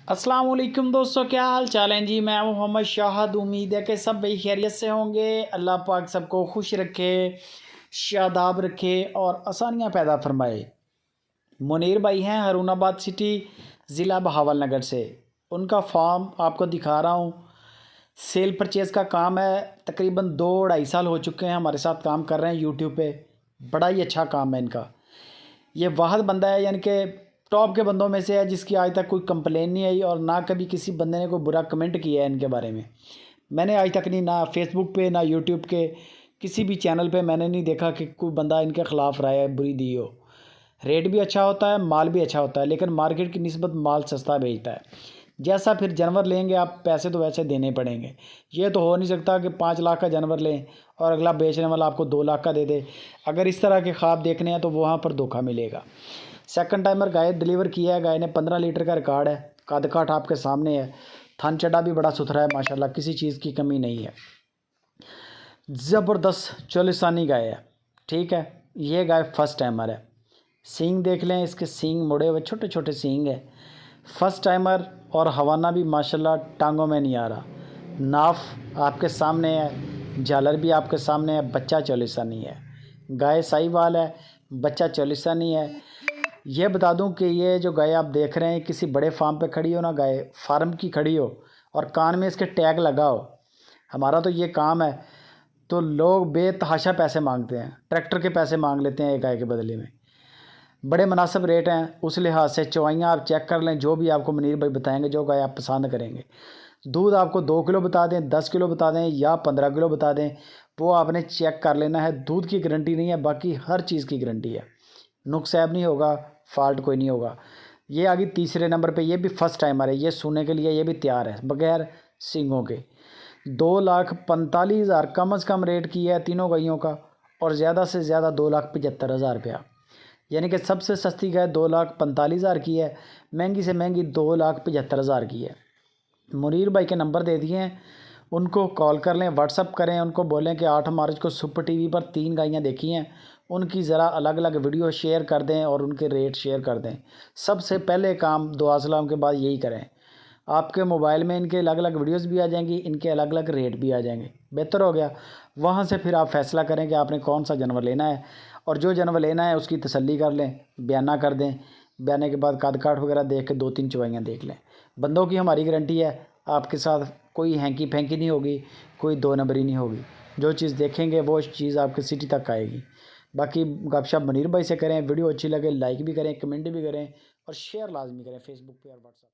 अस्सलाम वालेकुम दोस्तों, क्या हाल चाल हैं जी। मैं मोहम्मद शाहद। उम्मीद है कि सब भाई खैरियत से होंगे। अल्लाह पाक सबको खुश रखे, शादाब रखे और आसानियाँ पैदा फरमाए। मुनीर भाई हैं हरूनाबाद सिटी, ज़िला बहावलनगर से। उनका फार्म आपको दिखा रहा हूँ। सेल परचेज़ का काम है। तकरीबन 2-2.5 साल हो चुके हैं हमारे साथ काम कर रहे हैं यूट्यूब पे। बड़ा ही अच्छा काम है इनका। ये वाहद बंदा है, यानी कि टॉप के बंदों में से है जिसकी आज तक कोई कंप्लेन नहीं आई और ना कभी किसी बंदे ने कोई बुरा कमेंट किया है इनके बारे में। मैंने आज तक नहीं, ना फेसबुक पे ना यूट्यूब के किसी भी चैनल पे मैंने नहीं देखा कि कोई बंदा इनके ख़िलाफ़ राय बुरी दी हो। रेट भी अच्छा होता है, माल भी अच्छा होता है, लेकिन मार्केट की निस्बत माल सस्ता बेचता है। जैसा फिर जानवर लेंगे आप, पैसे तो वैसे देने पड़ेंगे। ये तो हो नहीं सकता कि 5 लाख का जानवर लें और अगला बेचने वाला आपको 2 लाख का दे दे। अगर इस तरह के ख्वाब देखने हैं तो वहाँ पर धोखा मिलेगा। सेकंड टाइमर गाय डिलीवर किया है। गाय ने 15 लीटर का रिकॉर्ड है। कद काठ आपके सामने है। थन चढ़ा भी बड़ा सुथरा है माशाल्लाह, किसी चीज़ की कमी नहीं है। ज़बरदस्त चोलिस्तानी गाय है। ठीक है, ये गाय फर्स्ट टाइमर है। सींग देख लें, इसके सींग मुड़े हुए छोटे छोटे सींग है। फर्स्ट टाइमर और हवाना भी माशाल्लाह टांगों में नहीं आ रहा। नाफ आपके सामने है, झालर भी आपके सामने है। बच्चा चोलिस्तानी है। गाय साहिवाल है, बच्चा चोलिस्तानी है। ये बता दूं कि ये जो गाय आप देख रहे हैं किसी बड़े फार्म पे खड़ी हो ना, गाय फार्म की खड़ी हो और कान में इसके टैग लगा हो। हमारा तो ये काम है, तो लोग बेतहाशा पैसे मांगते हैं, ट्रैक्टर के पैसे मांग लेते हैं एक गाय के बदले में। बड़े मुनासिब रेट हैं। उस लिहाज से चवाइयाँ आप चेक कर लें, जो भी आपको मुनीर भाई बताएंगे, जो गाय आप पसंद करेंगे। दूध आपको 2 किलो बता दें, 10 किलो बता दें या 15 किलो बता दें, वो आपने चेक कर लेना है। दूध की गारंटी नहीं है, बाकी हर चीज़ की गारंटी है। नुक्स ऐब नहीं होगा, फॉल्ट कोई नहीं होगा। ये आ गई तीसरे नंबर पे। ये भी फर्स्ट टाइमर है। ये सोने के लिए ये भी तैयार है बगैर सींगों के। 2,45,000 कम से कम रेट की है तीनों गायों का, और ज़्यादा से ज़्यादा 2,75,000 रुपया। यानी कि सबसे सस्ती गाय 2,45,000 की है, महंगी से महंगी 2,75,000 की है। मुनीर भाई के नंबर दे दिए हैं, उनको कॉल कर लें, व्हाट्सअप करें। उनको बोलें कि 8 मार्च को सुपर टीवी पर 3 गायें देखी हैं, उनकी ज़रा अलग अलग वीडियो शेयर कर दें और उनके रेट शेयर कर दें। सबसे पहले काम दुआ सलाम के बाद यही करें। आपके मोबाइल में इनके अलग अलग वीडियोस भी आ जाएंगी, इनके अलग अलग रेट भी आ जाएंगे। बेहतर हो गया। वहाँ से फिर आप फैसला करें कि आपने कौन सा जानवर लेना है, और जो जानवर लेना है उसकी तसल्ली कर लें, बयाना कर दें। बयाने के बाद कद काठ वगैरह देख के 2-3 चवाइयाँ देख लें। बंदों की हमारी गारंटी है, आपके साथ कोई हैंकी फैंकी नहीं होगी, कोई 2 नंबरी नहीं होगी। जो चीज़ देखेंगे वो चीज़ आपके सिटी तक आएगी। बाकी गपशप मुनीर भाई से करें। वीडियो अच्छी लगे लाइक भी करें, कमेंट भी करें और शेयर लाजमी करें फेसबुक पे और व्हाट्सएप।